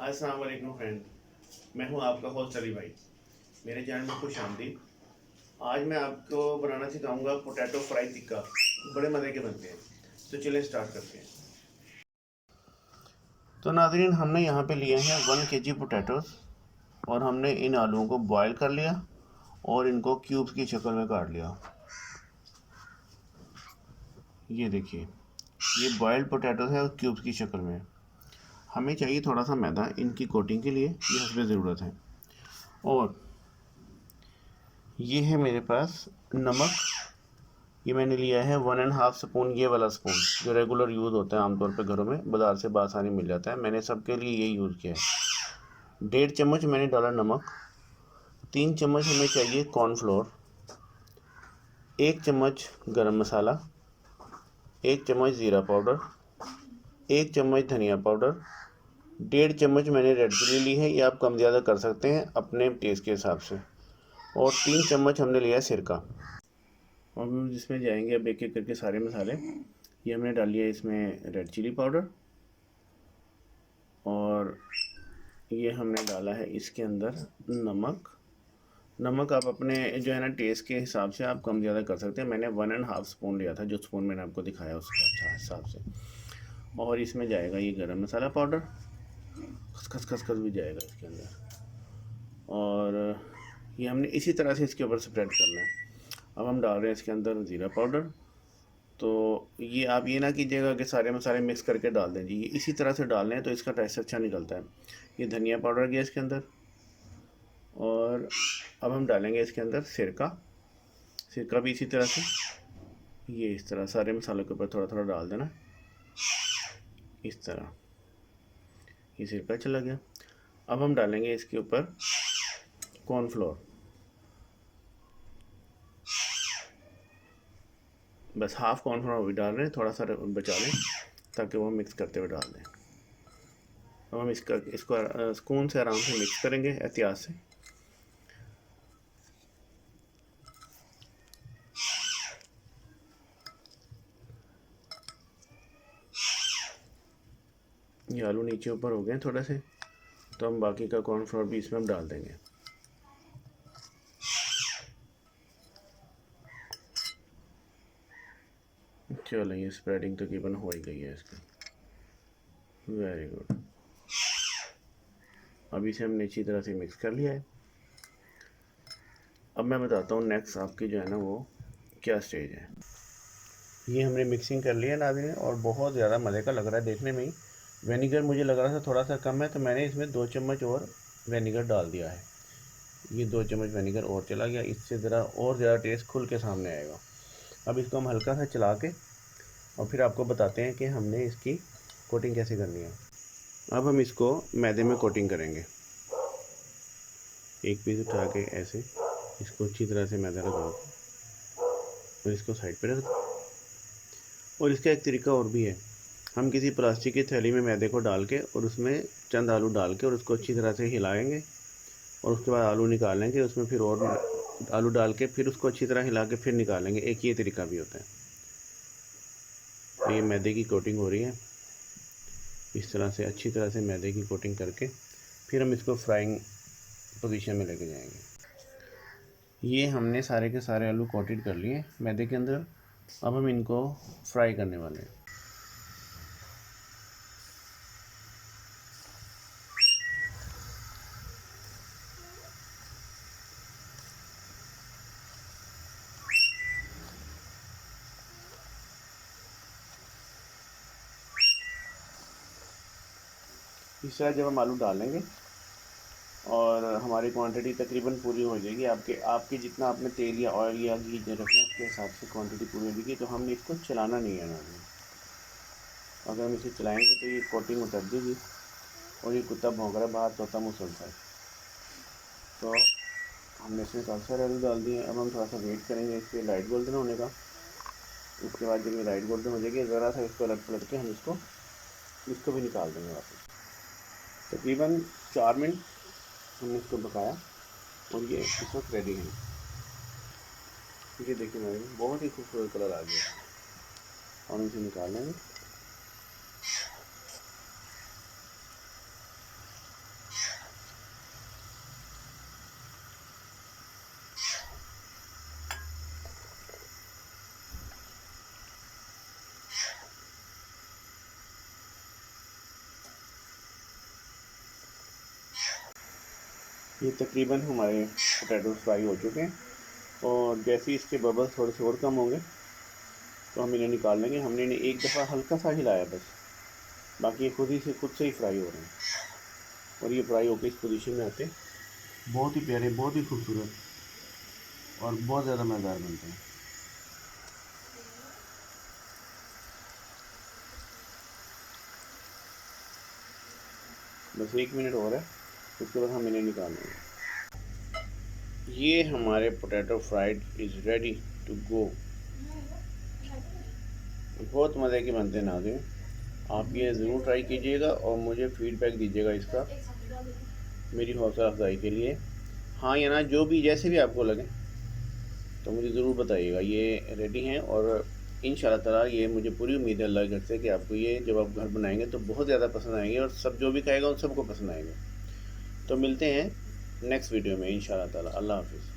अस्सलाम वालेकुम फ्रेंड, मैं हूं आपका होस्ट अली भाई। मेरे चैनल में खुश आमदीद। आज मैं आपको बनाना सिखाऊंगा पोटैटो फ्राई टिक्का। बड़े मज़े के बनते हैं। तो चलिए स्टार्ट करते हैं। तो नाज़रीन, हमने यहाँ पे लिए हैं 1 kg पोटैटोस और हमने इन आलूओं को बॉयल कर लिया और इनको क्यूब्स की शक्ल में काट लिया। ये देखिए, ये बॉयल्ड पोटैटोस है और क्यूब्स की शक्ल में। हमें चाहिए थोड़ा सा मैदा इनकी कोटिंग के लिए, ये हस्बे ज़रूरत है। और ये है मेरे पास नमक। ये मैंने लिया है 1.5 स्पून, ये वाला स्पून जो रेगुलर यूज़ होता है आमतौर पे घरों में, बाज़ार से बासानी मिल जाता है। मैंने सबके लिए ये यूज़ किया है। 1.5 चम्मच मैंने डाला नमक। 3 चम्मच हमें चाहिए कॉर्नफ्लोर। 1 चम्मच गरम मसाला। 1 चम्मच ज़ीरा पाउडर। 1 चम्मच धनिया पाउडर। 1.5 चम्मच मैंने रेड चिली ली है, ये आप कम ज़्यादा कर सकते हैं अपने टेस्ट के हिसाब से। और 3 चम्मच हमने लिया है सिरका। और हम जिसमें जाएंगे अब एक एक करके सारे मसाले। ये हमने डाल लिया इसमें रेड चिली पाउडर और ये हमने डाला है इसके अंदर नमक। नमक आप अपने जो है ना टेस्ट के हिसाब से आप कम ज़्यादा कर सकते हैं। मैंने 1.5 स्पून लिया था, जो स्पून मैंने आपको दिखाया उसका अच्छा हिसाब से। और इसमें जाएगा ये गरम मसाला पाउडर, खसखस भी जाएगा इसके अंदर। और ये हमने इसी तरह से इसके ऊपर स्प्रेड करना है। अब हम डाल रहे हैं इसके अंदर ज़ीरा पाउडर। तो ये आप ये ना कीजिएगा कि सारे मसाले मिक्स करके डाल दें जी, ये इसी तरह से डालने हैं तो इसका टेस्ट अच्छा निकलता है। ये धनिया पाउडर गया इसके अंदर। और अब हम डालेंगे इसके अंदर सिरका। सिरका भी इसी तरह से, ये इस तरह सारे मसालों के ऊपर थोड़ा थोड़ा डाल देना, इस तरह। ये सिरका चला गया। अब हम डालेंगे इसके ऊपर कॉर्नफ्लोर। बस हाफ कॉर्नफ्लोर भी डाल रहे हैं, थोड़ा सा बचा लें ताकि वो मिक्स करते हुए डाल दें। अब हम इसको स्पून से आराम से मिक्स करेंगे एहतियात से। ये आलू नीचे ऊपर हो गए थोड़े से, तो हम बाकी का कॉर्नफ्लोर भी इसमें हम डाल देंगे। चलो, ये स्प्रेडिंग तकरीबन हो ही गई है इसकी। Very good. अब इसे हमने अच्छी तरह से मिक्स कर लिया है। अब मैं बताता हूँ नेक्स्ट आपकी जो है ना वो क्या स्टेज है। ये हमने मिक्सिंग कर लिया नाज़रीन और बहुत ज़्यादा मज़े का लग रहा है देखने में ही। विनेगर मुझे लग रहा था थोड़ा सा कम है, तो मैंने इसमें 2 चम्मच और विनेगर डाल दिया है। ये 2 चम्मच विनेगर और चला गया, इससे ज़रा और ज़्यादा टेस्ट खुल के सामने आएगा। अब इसको हम हल्का सा चला के और फिर आपको बताते हैं कि हमने इसकी कोटिंग कैसे करनी है। अब हम इसको मैदे में कोटिंग करेंगे। एक पीस उठा के ऐसे इसको अच्छी तरह से मैदा लगा और इसको साइड पे रख दो। और इसका एक तरीका और भी है। हम किसी प्लास्टिक की थैली में मैदे को डाल के और उसमें चंद आलू डाल के और उसको अच्छी तरह से हिलाएंगे और उसके बाद आलू निकालेंगे, उसमें फिर और आलू डाल के फिर उसको अच्छी तरह हिला के फिर निकालेंगे। एक ये तरीका भी होता है। तो ये मैदे की कोटिंग हो रही है इस तरह से, अच्छी तरह से मैदे की कोटिंग करके फिर हम इसको फ्राइंग पोजीशन में लेके जाएंगे। ये हमने सारे के सारे आलू कोटेड कर लिए मैदे के अंदर। अब हम इनको फ्राई करने वाले हैं। इस तरह जब हम आलू डालेंगे और हमारी क्वांटिटी तकरीबन पूरी हो जाएगी, आपके जितना आपने तेल या ऑयल या घी रखना है उसके हिसाब से क्वांटिटी पूरी हो जाएगी। तो हमने इसको चलाना नहीं है ना, अगर हम इसे चलाएंगे तो ये कोटिंग उतर जाएगी और ये कुत्ता भौंक रहा है बाहर, तोता मुँह सुनता है। तो हमने इसमें काफ़ी सारे आलू डाल दिए। अब हम थोड़ा सा वेट करेंगे इसके लाइट गोल्डन होने का। उसके बाद जब ये लाइट गोल्डन हो जाएगी, ज़रा सा इसको अलग पलट के हम इसको भी निकाल देंगे वापस। तकरीबन 4 मिनट हमने इसको पकाया और ये इस वक्त रेडी है। ये देखिए मेरे बहुत ही खूबसूरत कलर आ गया और इसे निकाल लेंगे। ये तकरीबन हमारे पोटैटो फ्राई हो चुके हैं और जैसे ही इसके बबल्स थोड़े से और कम होंगे तो हम इन्हें निकाल लेंगे। हमने इन्हें एक दफ़ा हल्का सा हिलाया बस, बाकी ये खुद से ही फ्राई हो रहे हैं और ये फ्राई होकर इस पोजीशन में आते हैं। बहुत ही प्यारे, बहुत ही खूबसूरत और बहुत ज़्यादा मज़ेदार बनते हैं। बस 1 मिनट और है, उसके बाद हम इन्हें निकाल लेंगे। ये हमारे potato fried is ready to go. बहुत मज़े के बनते हैं नाज़रीन, आप ये ज़रूर ट्राई कीजिएगा और मुझे फ़ीडबैक दीजिएगा इसका, मेरी हौसला अफजाई के लिए। हाँ या ना, जो भी जैसे भी आपको लगे तो मुझे ज़रूर बताइएगा। ये रेडी हैं और इंशाअल्लाह ताला ये मुझे पूरी उम्मीद है अल्लाह की तरफ से कि आपको ये जब आप घर बनाएंगे तो बहुत ज़्यादा पसंद आएंगे और सब जो भी खाएगा उन सबको पसंद आएंगे। तो मिलते हैं नेक्स्ट वीडियो में इंशाअल्लाह ताला। अल्लाह हाफ़िज़।